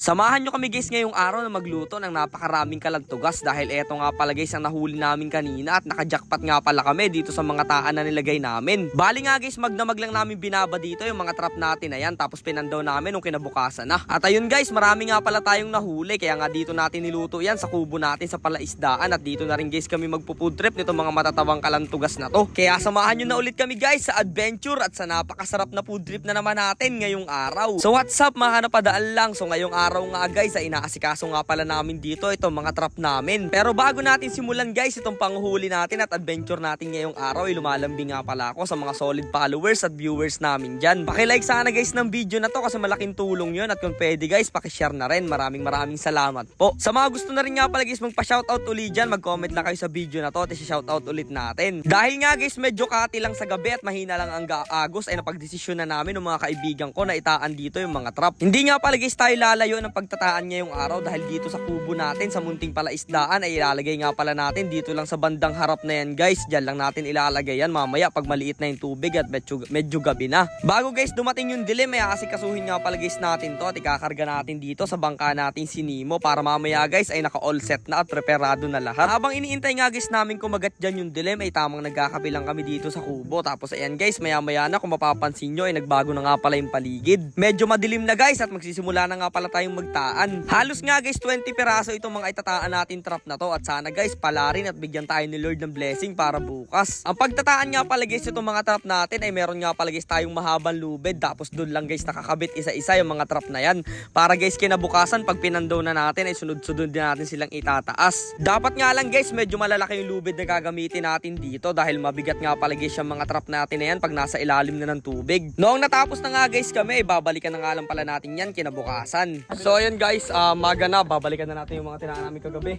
Samahan nyo kami guys ngayong araw na magluto ng napakaraming kalantugas dahil eto nga pala guys ang nahuli namin kanina at nakajackpot nga pala kami dito sa mga taan na nilagay namin. Bali nga guys magdamag lang namin binaba dito yung mga trap natin na yan tapos pinandaw namin nung kinabukasan na. At ayun guys marami nga pala tayong nahuli kaya nga dito natin niluto yan sa kubo natin sa palaisdaan at dito na rin guys kami magpo-food trip nito mga matatawang kalantugas na to. Kaya samahan nyo na ulit kami guys sa adventure at sa napakasarap na food trip na naman natin ngayong araw. So what's up mga napadaan lang, so ngayong araw nga guys ay inaasikaso nga pala namin dito itong mga trap namin. Pero bago natin simulan guys itong panghuli natin at adventure natin ngayong araw ay lumalambing nga pala ako sa mga solid followers at viewers namin dyan. Pakilike sana guys ng video na to kasi malaking tulong yun at kung pwede guys pakishare na rin. Maraming salamat po. Sa mga gusto na rin nga pala guys magpa-shoutout ulit dyan, mag-comment lang kayo sa video na to at i-shoutout ulit natin. Dahil nga guys medyo kati lang sa gabi at mahina lang ang agos ay napagdesisyon na namin ng mga kaibigan ko na itaan dito yung mga trap. Hindi nga pala guys tayo lalayo ng pagtataan ngayong araw dahil dito sa kubo natin sa munting palaisdaan ay ilalagay nga pala natin dito lang sa bandang harap na yan guys. Diyan lang natin ilalagay yan mamaya pag maliit na yung tubig at medyo gabi na. Bago guys dumating yung dilim ay asikasuhin nga pala guys natin to at ikakarga natin dito sa bangka natin si Nemo para mamaya guys ay naka all set na at preparado na lahat. Habang iniintay nga guys namin kumagat dyan yung dilim ay tamang nagkakabilang kami dito sa kubo. Tapos ayan guys maya maya na kung mapapansin nyo ay nagbago na nga pala yung paligid. Medyo madilim na guys at magsisimula na nga pala tayong magtaan. Halos nga guys 20 piraso itong mga itataan natin trap na to at sana guys pala rin at bigyan tayo ni Lord ng blessing para bukas. Ang pagtataan nga pala guys itong mga trap natin ay meron nga pala guys tayong mahabang lubid tapos doon lang guys nakakabit isa-isa yung mga trap na yan para guys kinabukasan pag pinandaw na natin ay sunod-sunod din natin silang itataas. Dapat nga lang guys medyo malalaki yung lubid na gagamitin natin dito dahil mabigat nga pala guys yung mga trap natin na yan pag nasa ilalim na ng tubig. Noong natapos na nga guys kami babalikan na nga lang pala natin yan kinabukasan. So ayun guys maga na babalikan na natin yung mga tinaan namin kagabi.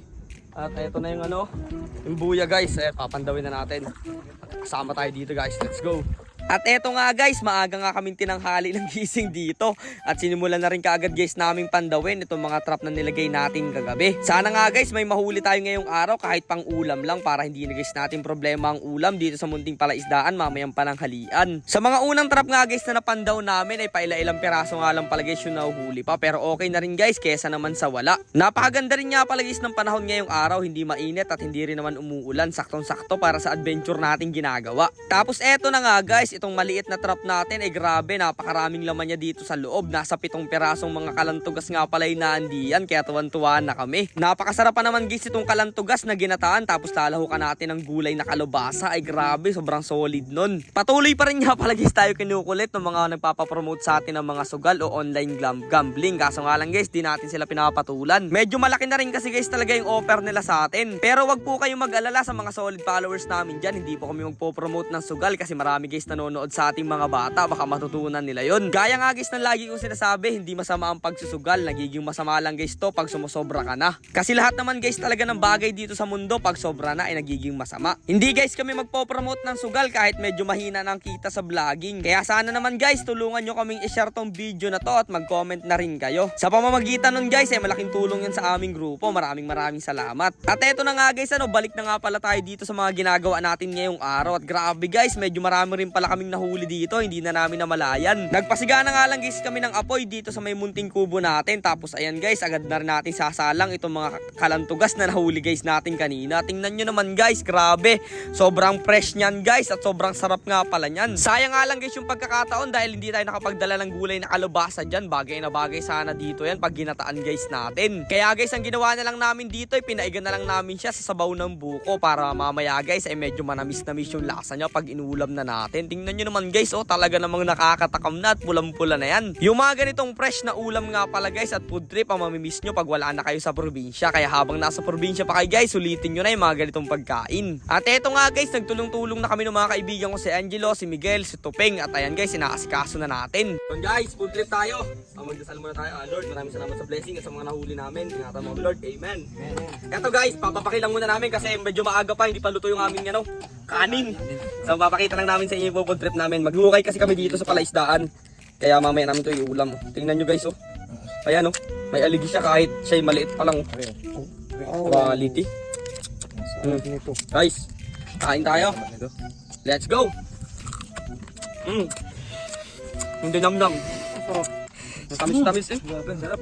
At eto na yung yung buya guys, papandawin na natin. Kasama tayo dito guys, let's go. At eto nga guys, maaga nga kaming tinanghali ng gising dito. At sinimulan na rin kaagad guys naming pandawin itong mga trap na nilagay natin kagabi. Sana nga guys may mahuli tayo ngayong araw kahit pang ulam lang para hindi na guys natin problema ang ulam dito sa munting palaisdaan mamayang pananghalian. Sa mga unang trap nga guys na napandaw namin ay paila-ilang piraso nga lang pala guys yung nahuhuli pa. Pero okay na rin guys kesa naman sa wala. Napakaganda rin nga pala guys ng panahon ngayong araw, hindi mainit at hindi rin naman umuulan. Saktong-sakto para sa adventure natin ginagawa. Tapos eto na nga guys, itong maliit na trap natin ay grabe napakaraming laman niya dito sa loob. Nasa 7 pirasong mga kalantugas nga pala yung naandiyan kaya tuwan-tuwa na kami. Napakasarap pa naman guys itong kalantugas na ginataan tapos lalahukan natin ng gulay na kalabasa ay grabe sobrang solid nun. Patuloy pa rin nga pala guys tayo kinukulit ng mga nagpapapromote sa atin ng mga sugal o online gambling. Kaso nga lang guys di natin sila pinapatulan. Medyo malaki na rin kasi guys talaga yung offer nila sa atin. Pero wag po kayong mag-alala sa mga solid followers namin dyan. Hindi po kami magpo-promote ng sugal kasi marami guys nanonood sa ating mga bata, baka matutunan nila yon. Gaya nga guys ng lagi kong sinasabi, hindi masama ang pagsusugal, nagiging masama lang guys to pag sumusobra ka na. Kasi lahat naman guys talaga ng bagay dito sa mundo pag sobra na ay nagiging masama. Hindi guys kami magpo-promote ng sugal kahit medyo mahina ng kita sa vlogging. Kaya sana naman guys tulungan nyo kaming i-share tong video na to at mag-comment na rin kayo. Sa pamamagitan nun guys ay malaking tulong yan sa aming grupo. Maraming salamat. At eto na nga guys balik na nga pala tayo dito sa mga ginagawa natin ngayong araw. At grabe guys medyo marami rin pala kaming nahuli dito, hindi na namin namalayan. Nagpasiga na nga lang guys kami ng apoy dito sa may munting kubo natin. Tapos ayan guys, agad na rin natin sasalang itong mga kalantugas na nahuli guys natin kanina. Tingnan nyo naman guys, grabe. Sobrang fresh nyan guys at sobrang sarap nga pala nyan. Sayang nga lang guys yung pagkakataon dahil hindi tayo nakapagdala ng gulay na kalabasa dyan. Bagay na bagay sana dito yan pag ginataan guys natin. Kaya guys, ang ginawa na lang namin dito ay pinaigan na lang namin siya sa sabaw ng buko para mamaya guys ay medyo manamis-namis yung lasa niya pag inulam na natin. Tingnan nyo naman guys, talaga namang nakakatakam na at pulang-pula na yan. Yung mga ganitong fresh na ulam nga pala guys at food trip ang mamimiss nyo pag wala na kayo sa probinsya. Kaya habang nasa probinsya pa kayo guys, sulitin nyo na yung mga ganitong pagkain. At eto nga guys, nagtulong-tulong na kami ng mga kaibigan ko si Angelo, si Miguel, si Tupeng at ayan guys, inaasikaso na natin. So guys, food trip tayo. Magdasal muna tayo. Lord, maraming salamat sa blessing at sa mga nahuli namin. Ingatan mo Lord, amen. Eto guys, papapakilang muna namin kasi medyo maaga pa, hindi pa luto yung aming kanin. So papakita lang namin sa inyo yung food trip namin. Maghukay kasi kami dito sa palaisdaan. Kaya mamaya namin ito iulam. Tingnan nyo guys Ayan may aligi siya kahit siya'y maliit pa lang quality. Guys, kain tayo. Let's go. Hindi namnam. Tamis-tamis eh. Grabe, ang sarap.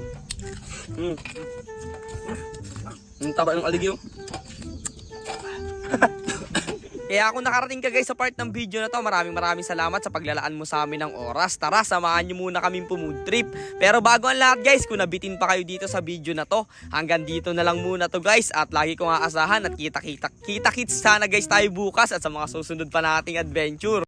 Ang taba ng aligyo. Kaya kung nakarating ka guys sa part ng video na to, maraming salamat sa paglalaan mo sa amin ng oras. Tara, samahan nyo muna kaming pumood trip. Pero bago ang lahat guys, kung nabitin pa kayo dito sa video na to, hanggang dito na lang muna to guys. At lagi kong aasahan at kita-kits sana guys tayo bukas at sa mga susunod pa nating adventure.